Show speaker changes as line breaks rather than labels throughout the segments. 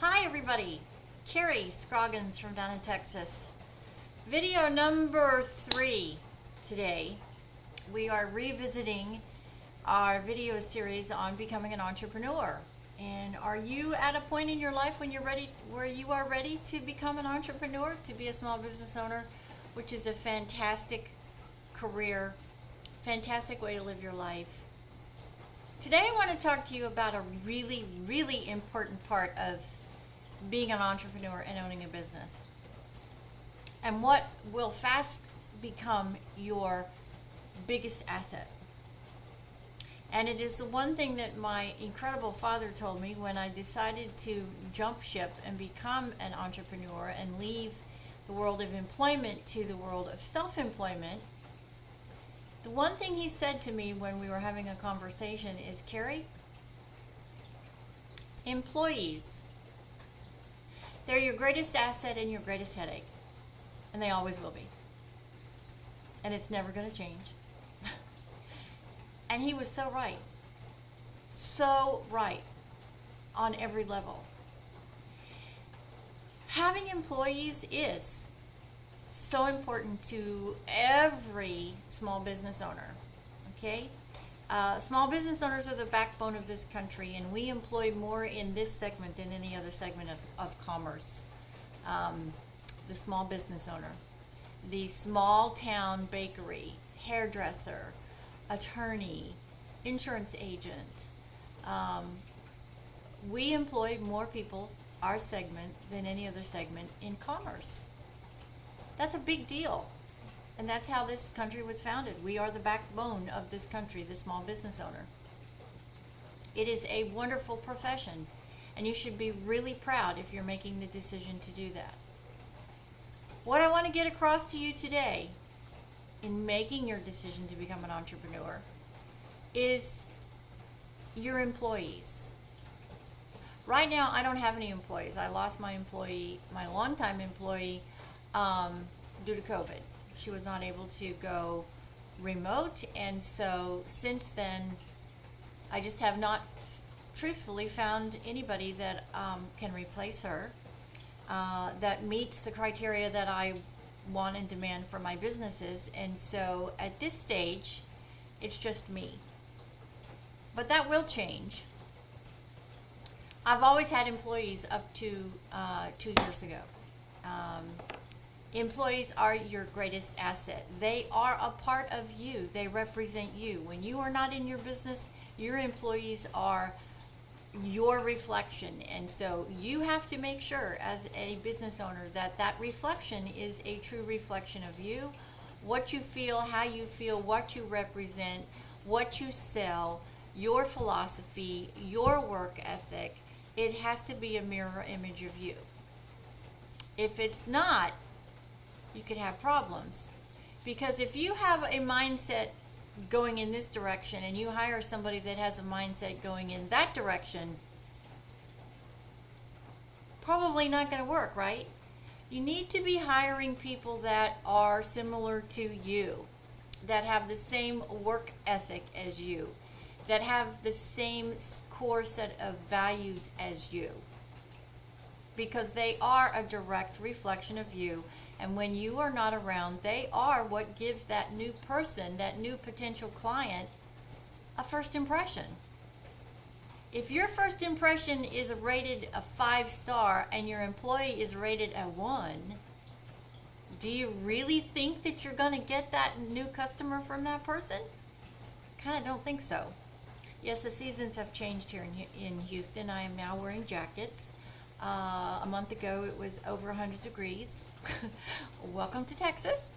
Hi everybody, Carrie Scroggins from down in Texas. Video number 3 today. We are revisiting our video series on becoming an entrepreneur. And are you at a point in your life when you are ready to become an entrepreneur, to be a small business owner, which is a fantastic career, fantastic way to live your life. Today I want to talk to you about a really, really important part of being an entrepreneur and owning a business, and what will fast become your biggest asset. And it is the one thing that my incredible father told me when I decided to jump ship and become an entrepreneur and leave the world of employment to the world of self-employment. The one thing he said to me when we were having a conversation is, Carrie, employees, they're your greatest asset and your greatest headache. And they always will be. And it's never going to change. And he was so right. So right. On every level. Having employees is so important to every small business owner. Okay? Small business owners are the backbone of this country, and we employ more in this segment than any other segment of commerce. The small business owner, the small town bakery, hairdresser, attorney, insurance agent. We employ more people, our segment, than any other segment in commerce. That's a big deal. And that's how this country was founded. We are the backbone of this country, the small business owner. It is a wonderful profession, and you should be really proud if you're making the decision to do that. What I want to get across to you today in making your decision to become an entrepreneur is your employees. Right now, I don't have any employees. I lost my longtime employee, due to COVID. She was not able to go remote, and so since then I just have not truthfully found anybody that can replace her, that meets the criteria that I want and demand for my businesses. And so at this stage it's just me, but that will change. I've always had employees up to 2 years ago. Employees are your greatest asset. They are a part of you. They represent you. When you are not in your business, your employees are your reflection. And so you have to make sure as a business owner that that reflection is a true reflection of you, what you feel, how you feel, what you represent, what you sell, your philosophy, your work ethic. It has to be a mirror image of you. If it's not, you could have problems. Because if you have a mindset going in this direction and you hire somebody that has a mindset going in that direction, probably not going to work, right? You need to be hiring people that are similar to you, that have the same work ethic as you, that have the same core set of values as you, because they are a direct reflection of you. And when you are not around, they are what gives that new person, that new potential client, a first impression. If your first impression is rated a 5-star and your employee is rated a 1, do you really think that you're going to get that new customer from that person? Kind of don't think so. Yes, the seasons have changed here in Houston. I am now wearing jackets. A month ago it was over 100 degrees. Welcome to Texas.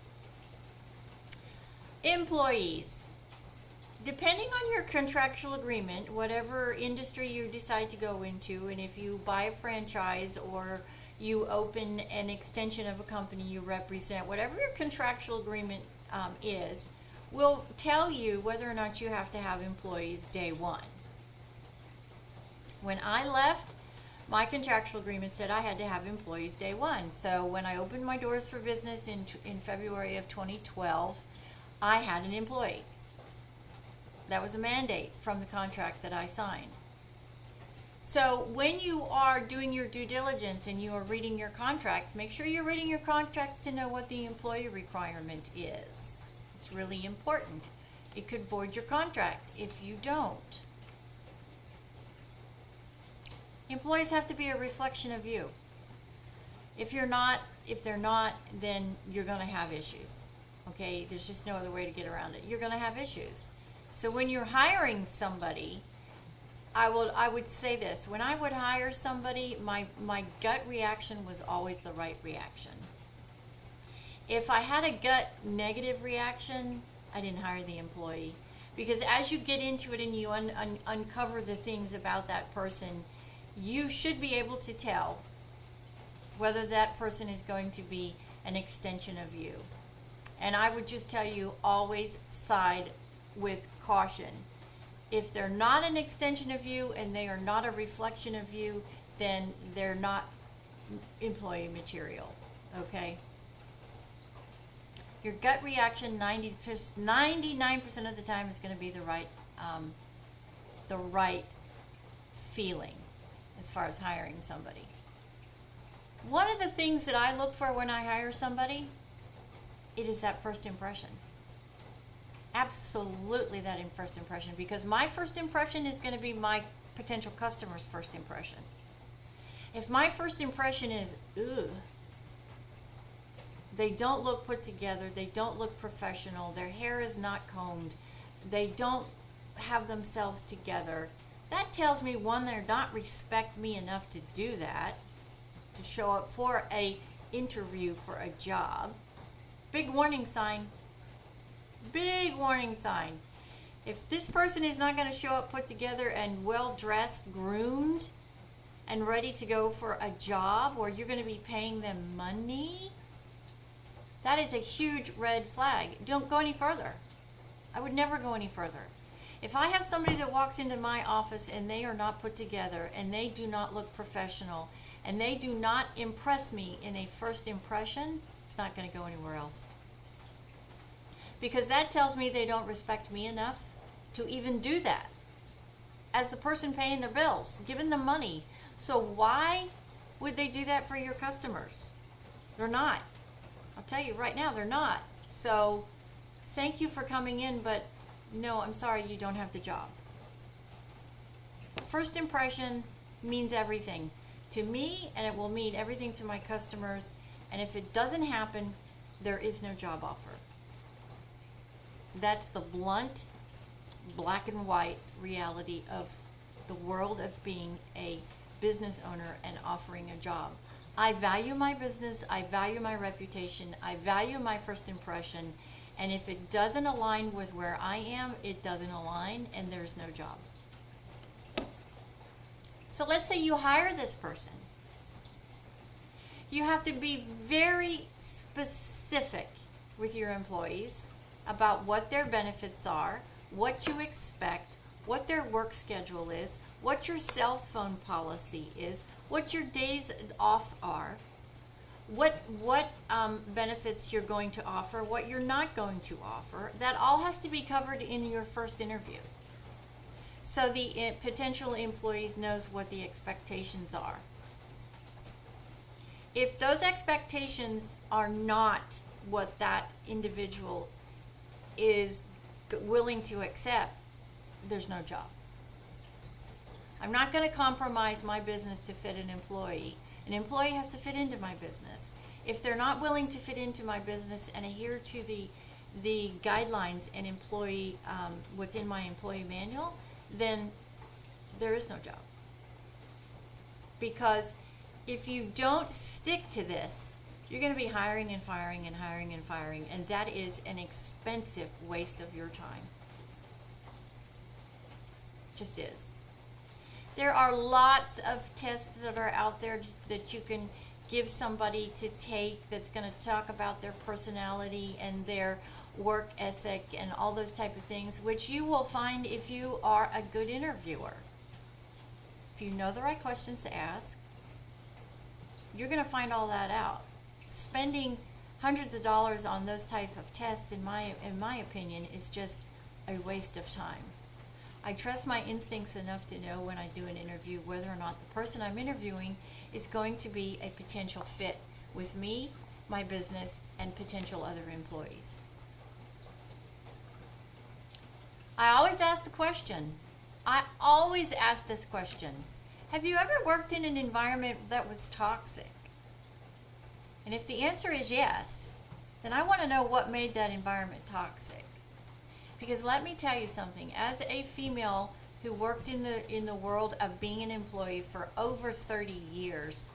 Employees. Depending on your contractual agreement, whatever industry you decide to go into, and if you buy a franchise or you open an extension of a company you represent, whatever your contractual agreement is, will tell you whether or not you have to have employees day one. When I left, my contractual agreement said I had to have employees day one. So when I opened my doors for business in February of 2012, I had an employee. That was a mandate from the contract that I signed. So when you are doing your due diligence and you are reading your contracts, make sure you're reading your contracts to know what the employee requirement is. It's really important. It could void your contract if you don't. Employees have to be a reflection of you. If they're not, then you're going to have issues. Okay? There's just no other way to get around it. You're going to have issues. So when you're hiring somebody, I would say this. When I would hire somebody, my gut reaction was always the right reaction. If I had a gut negative reaction, I didn't hire the employee. Because as you get into it and you uncover the things about that person, you should be able to tell whether that person is going to be an extension of you. And I would just tell you, always side with caution. If they're not an extension of you and they are not a reflection of you, then they're not employee material, okay? Your gut reaction 99% of the time is going to be the right feeling as far as hiring somebody. One of the things that I look for when I hire somebody, it is that first impression. Absolutely that first impression, because my first impression is going to be my potential customer's first impression. If my first impression is, ugh, they don't look put together, they don't look professional, their hair is not combed, they don't have themselves together, that tells me, one, they're not respect me enough to do that, to show up for a interview for a job. Big warning sign. Big warning sign. If this person is not going to show up put together and well dressed, groomed, and ready to go for a job where you're going to be paying them money, that is a huge red flag. Don't go any further. I would never go any further. If I have somebody that walks into my office and they are not put together and they do not look professional and they do not impress me in a first impression, it's not going to go anywhere else. Because that tells me they don't respect me enough to even do that. As the person paying their bills, giving them money. So why would they do that for your customers? They're not. I'll tell you right now, they're not. So thank you for coming in, but no, I'm sorry, you don't have the job. First impression means everything to me, and it will mean everything to my customers. And if it doesn't happen, there is no job offer. That's the blunt, black and white reality of the world of being a business owner and offering a job. I value my business, I value my reputation, I value my first impression, and if it doesn't align with where I am, it doesn't align, and there's no job. So let's say you hire this person. You have to be very specific with your employees about what their benefits are, what you expect, what their work schedule is, what your cell phone policy is, what your days off are, what benefits you're going to offer, what you're not going to offer. That all has to be covered in your first interview. So the potential employees knows what the expectations are. If those expectations are not what that individual is willing to accept, there's no job. I'm not going to compromise my business to fit an employee. An employee has to fit into my business. If they're not willing to fit into my business and adhere to the guidelines and what's in my employee manual, then there is no job. Because if you don't stick to this, you're going to be hiring and firing and hiring and firing, and that is an expensive waste of your time. Just is. There are lots of tests that are out there that you can give somebody to take that's going to talk about their personality and their work ethic and all those type of things, which you will find if you are a good interviewer. If you know the right questions to ask, you're going to find all that out. Spending hundreds of dollars on those type of tests, in my opinion, is just a waste of time. I trust my instincts enough to know when I do an interview whether or not the person I'm interviewing is going to be a potential fit with me, my business, and potential other employees. I always ask the question. I always ask this question. Have you ever worked in an environment that was toxic? And if the answer is yes, then I want to know what made that environment toxic. Because let me tell you something, as a female who worked in the world of being an employee for over 30 years,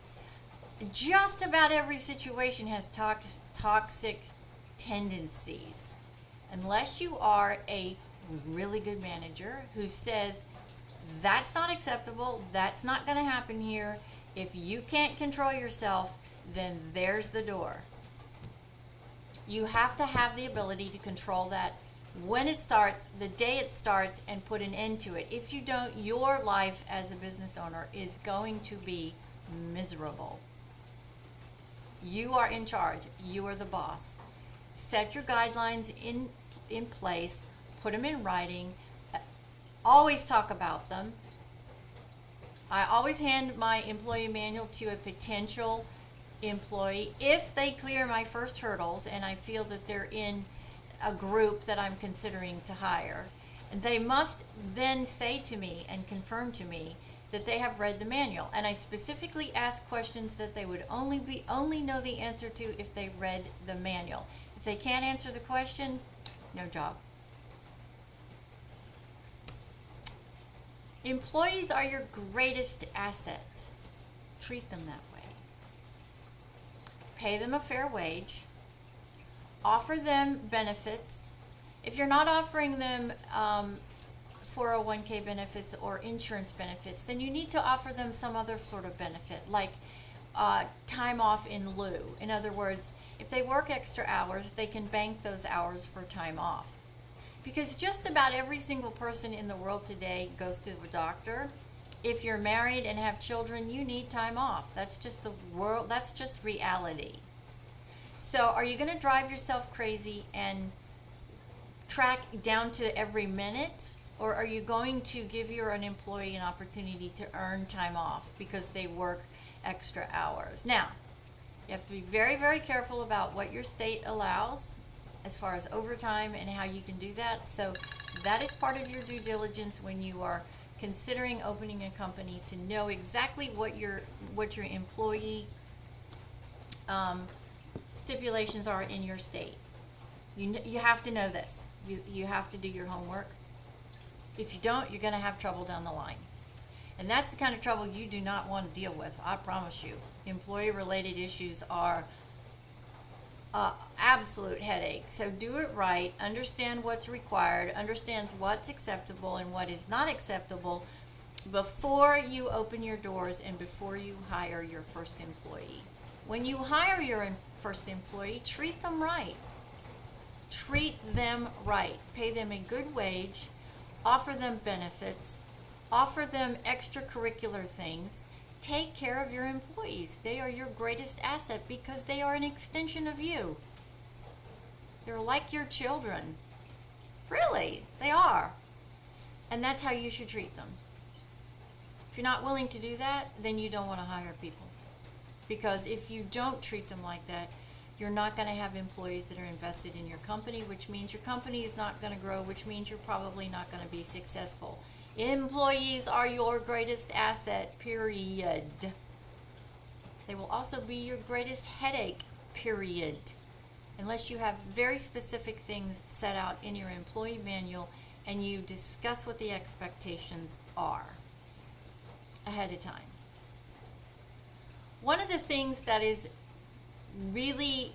just about every situation has toxic tendencies. Unless you are a really good manager who says, that's not acceptable, that's not going to happen here. If you can't control yourself, then there's the door. You have to have the ability to control that when it starts, the day it starts, and put an end to it. If you don't, your life as a business owner is going to be miserable. You are in charge. You are the boss. Set your guidelines in place. Put them in writing. Always talk about them. I always hand my employee manual to a potential employee if they clear my first hurdles and I feel that they're in a group that I'm considering to hire. And they must then say to me and confirm to me that they have read the manual. And I specifically ask questions that they would only know the answer to if they read the manual. If they can't answer the question, no job. Employees are your greatest asset. Treat them that way. Pay them a fair wage. Offer them benefits. If you're not offering them 401k benefits or insurance benefits, then you need to offer them some other sort of benefit, like time off in lieu. In other words, if they work extra hours, they can bank those hours for time off. Because just about every single person in the world today goes to the doctor. If you're married and have children, you need time off. That's just the world, that's just reality. So are you going to drive yourself crazy and track down to every minute? Or are you going to give an employee an opportunity to earn time off because they work extra hours? Now, you have to be very, very careful about what your state allows as far as overtime and how you can do that. So that is part of your due diligence when you are considering opening a company, to know exactly what your employee stipulations are in your state. You have to know this. You have to do your homework. If you don't, you're going to have trouble down the line. And that's the kind of trouble you do not want to deal with, I promise you. Employee-related issues are absolute headache. So do it right, understand what's required, understand what's acceptable and what is not acceptable before you open your doors and before you hire your first employee. When you hire your first employee, treat them right. Treat them right. Pay them a good wage, offer them benefits, offer them extracurricular things. Take care of your employees. They are your greatest asset because they are an extension of you. They're like your children. Really, they are. And that's how you should treat them. If you're not willing to do that, then you don't want to hire people. Because if you don't treat them like that, you're not going to have employees that are invested in your company, which means your company is not going to grow, which means you're probably not going to be successful. Employees are your greatest asset, period. They will also be your greatest headache, period. Unless you have very specific things set out in your employee manual and you discuss what the expectations are ahead of time. One of the things that is really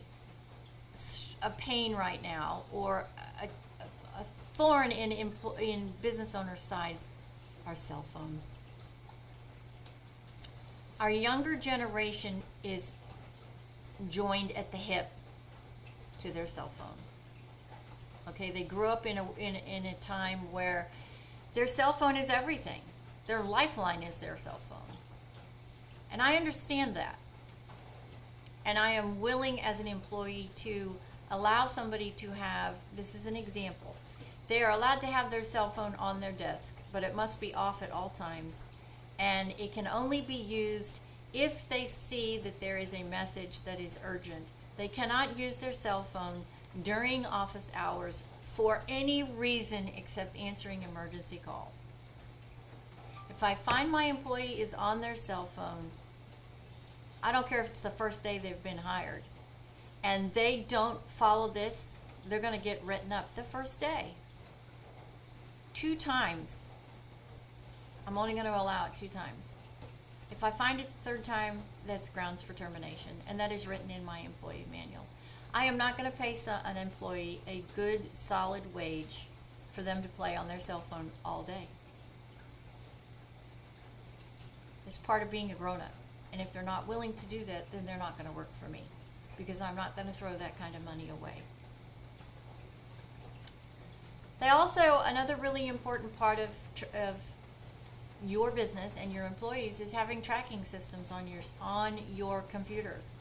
a pain right now, or a thorn in business owners' sides, are cell phones. Our younger generation is joined at the hip to their cell phone. Okay, they grew up in a time where their cell phone is everything. Their lifeline is their cell phone. And I understand that. And I am willing as an employee to allow somebody to have, this is an example, they are allowed to have their cell phone on their desk but it must be off at all times. And it can only be used if they see that there is a message that is urgent. They cannot use their cell phone during office hours for any reason except answering emergency calls. If I find my employee is on their cell phone, I don't care if it's the first day they've been hired, and they don't follow this, they're going to get written up the first day. 2 times. I'm only going to allow it 2 times. If I find it the 3rd time, that's grounds for termination, and that is written in my employee manual. I am not going to pay an employee a good, solid wage for them to play on their cell phone all day. It's part of being a grown-up. And if they're not willing to do that, then they're not going to work for me, because I'm not going to throw that kind of money away. They also, another really important part of your business and your employees is having tracking systems on your computers.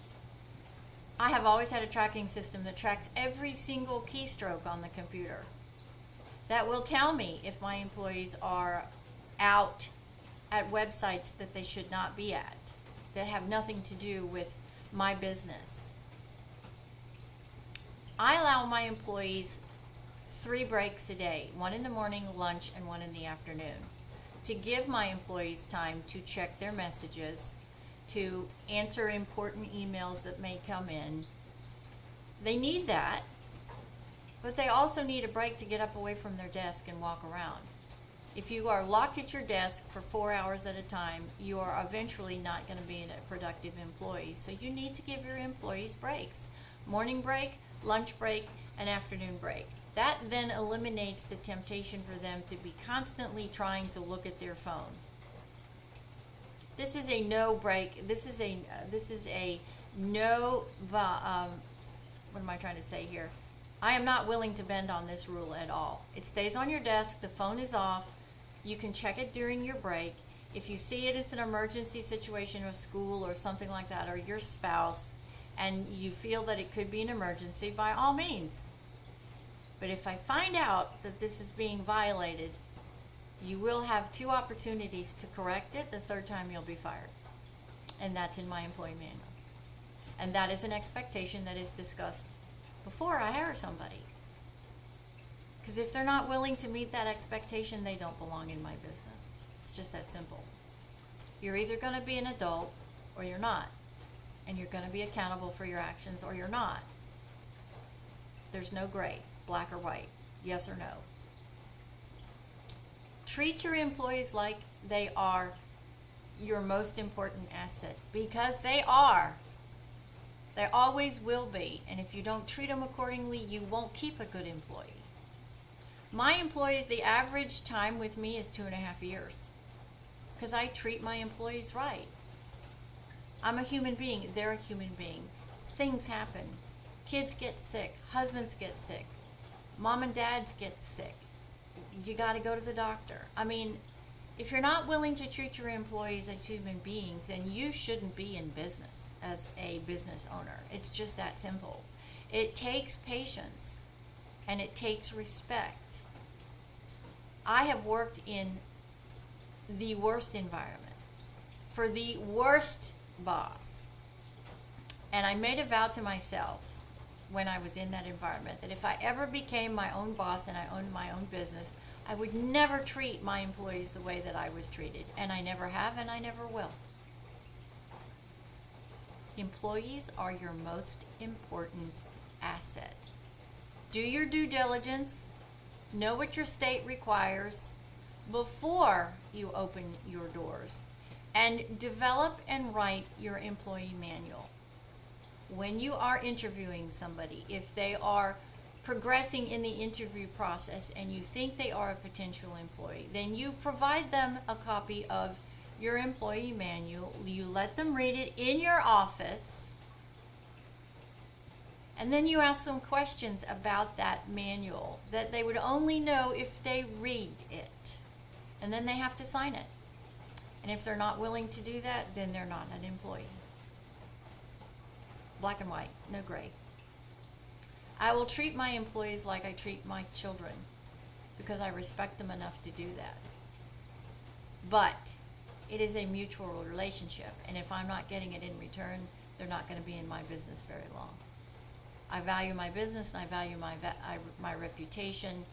I have always had a tracking system that tracks every single keystroke on the computer. That will tell me if my employees are out at websites that they should not be at, that have nothing to do with my business. I allow my employees 3 breaks a day, 1 in the morning, lunch, and 1 in the afternoon, to give my employees time to check their messages, to answer important emails that may come in. They need that, but they also need a break to get up away from their desk and walk around. If you are locked at your desk for 4 hours at a time, you are eventually not going to be a productive employee. So you need to give your employees breaks. Morning break, lunch break, and afternoon break. That then eliminates the temptation for them to be constantly trying to look at their phone. This is a no break. This is a no, what am I trying to say here? I am not willing to bend on this rule at all. It stays on your desk. The phone is off. You can check it during your break. If you see it as an emergency situation with school or something like that, or your spouse, and you feel that it could be an emergency, by all means. But if I find out that this is being violated, you will have 2 opportunities to correct it. The 3rd time you'll be fired. And that's in my employee manual. And that is an expectation that is discussed before I hire somebody. Because if they're not willing to meet that expectation, they don't belong in my business. It's just that simple. You're either going to be an adult or you're not. And you're going to be accountable for your actions or you're not. There's no gray, black or white, yes or no. Treat your employees like they are your most important asset, because they are. They always will be, and if you don't treat them accordingly, you won't keep a good employee. My employees, the average time with me is 2.5 years, because I treat my employees right. I'm a human being, they're a human being. Things happen. Kids get sick, husbands get sick, mom and dads get sick. You got to go to the doctor. I mean, if you're not willing to treat your employees as human beings, then you shouldn't be in business as a business owner. It's just that simple. It takes patience and it takes respect. I have worked in the worst environment for the worst boss. And I made a vow to myself when I was in that environment that if I ever became my own boss and I owned my own business, I would never treat my employees the way that I was treated. And I never have, and I never will. Employees are your most important asset. Do your due diligence. Know what your state requires before you open your doors. And develop and write your employee manual. When you are interviewing somebody, if they are progressing in the interview process and you think they are a potential employee, then you provide them a copy of your employee manual. You let them read it in your office, and then you ask them questions about that manual that they would only know if they read it, and then they have to sign it. And if they're not willing to do that, then they're not an employee. Black and white, no gray. I will treat my employees like I treat my children, because I respect them enough to do that. But it is a mutual relationship, and if I'm not getting it in return, they're not going to be in my business very long. I value my business and I value my reputation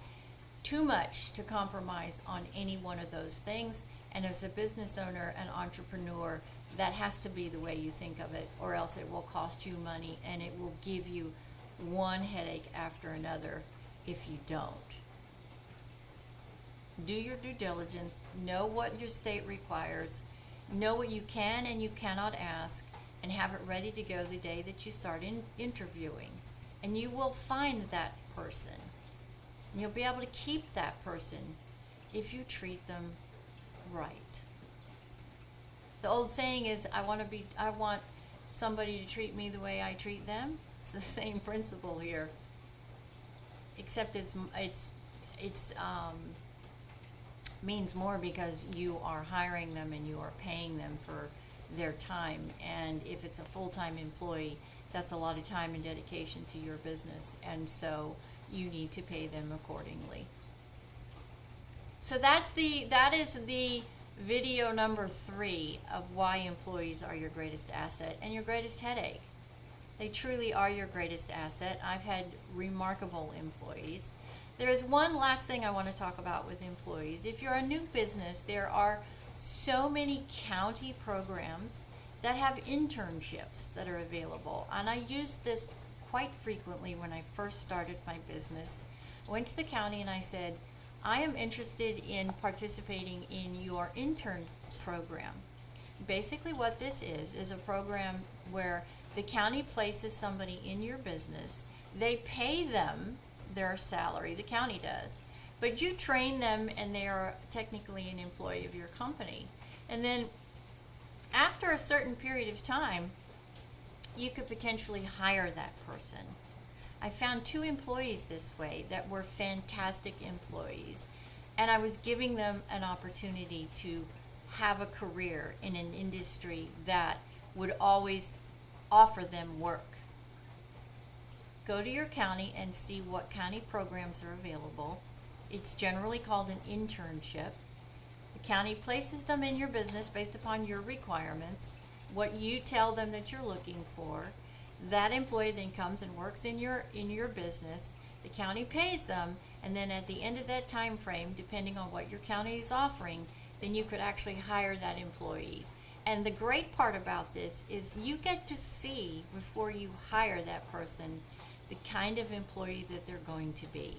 too much to compromise on any one of those things. And as a business owner and entrepreneur, that has to be the way you think of it, or else it will cost you money and it will give you one headache after another if you don't. Do your due diligence, know what your state requires, know what you can and you cannot ask, and have it ready to go the day that you start interviewing. And you will find that person. And you'll be able to keep that person if you treat them right. The old saying is, I want somebody to treat me the way I treat them. It's the same principle here, except it's means more because you are hiring them and you are paying them for their time. And if it's a full-time employee, that's a lot of time and dedication to your business, and so you need to pay them accordingly. So that is the video number 3 of why employees are your greatest asset and your greatest headache. They truly are your greatest asset. I've had remarkable employees. There is one last thing I want to talk about with employees. If you're a new business, there are so many county programs that have internships that are available. And I used this quite frequently when I first started my business. I went to the county and I said, I am interested in participating in your intern program. Basically what this is a program where the county places somebody in your business. They pay them their salary, the county does, but you train them and they are technically an employee of your company. And then after a certain period of time, you could potentially hire that person. I found 2 employees this way that were fantastic employees, and I was giving them an opportunity to have a career in an industry that would always offer them work. Go to your county and see what county programs are available. It's generally called an internship. The county places them in your business based upon your requirements, what you tell them that you're looking for. That employee then comes and works in your business. The county pays them, and then at the end of that time frame, depending on what your county is offering, then you could actually hire that employee. And the great part about this is you get to see before you hire that person the kind of employee that they're going to be.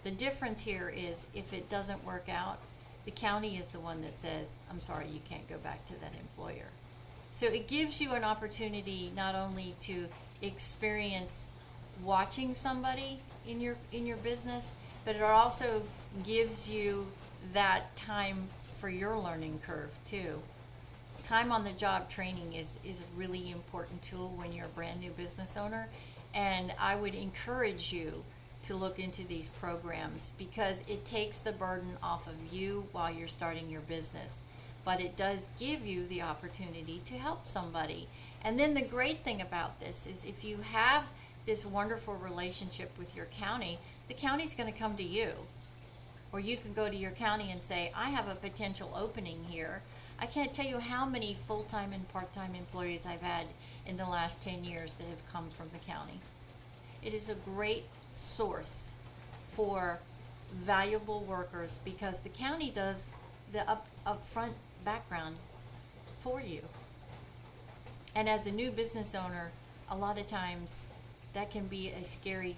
The difference here is if it doesn't work out, the county is the one that says, I'm sorry, you can't go back to that employer. So it gives you an opportunity not only to experience watching somebody in your business, but it also gives you that time for your learning curve too. Time on the job training is a really important tool when you're a brand new business owner, and I would encourage you to look into these programs because it takes the burden off of you while you're starting your business, but it does give you the opportunity to help somebody. And then the great thing about this is if you have this wonderful relationship with your county, the county's going to come to you. Or you can go to your county and say, I have a potential opening here. I can't tell you how many full-time and part-time employees I've had in the last 10 years that have come from the county. It is a great source for valuable workers because the county does the upfront background for you. And as a new business owner, a lot of times that can be a scary,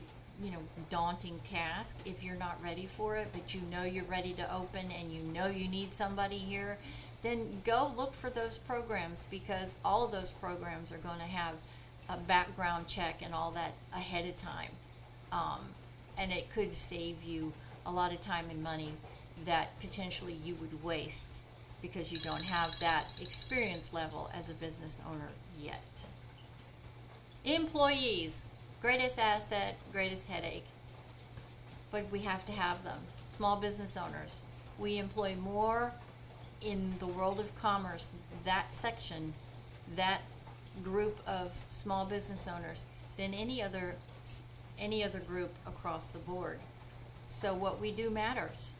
daunting task if you're not ready for it, but you know you're ready to open and you know you need somebody here. Then go look for those programs because all of those programs are going to have a background check and all that ahead of time. And it could save you a lot of time and money that potentially you would waste because you don't have that experience level as a business owner yet. Employees, greatest asset, greatest headache. But we have to have them. Small business owners. We employ more in the world of commerce, that section, that group of small business owners than any other group across the board. So what we do matters,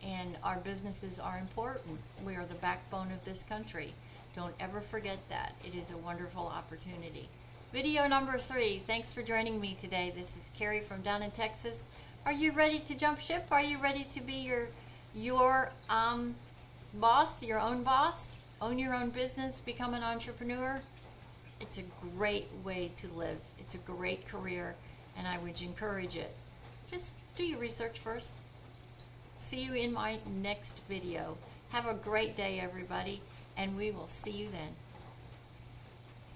and our businesses are important. We are the backbone of this country. Don't ever forget that. It is a wonderful opportunity. Video number 3. Thanks for joining me today. This is Carrie from down in Texas. Are you ready to jump ship? Are you ready to be your boss, your own boss? Own your own business, become an entrepreneur? It's a great way to live. It's a great career, and I would encourage it. Just do your research first. See you in my next video. Have a great day, everybody, and we will see you then.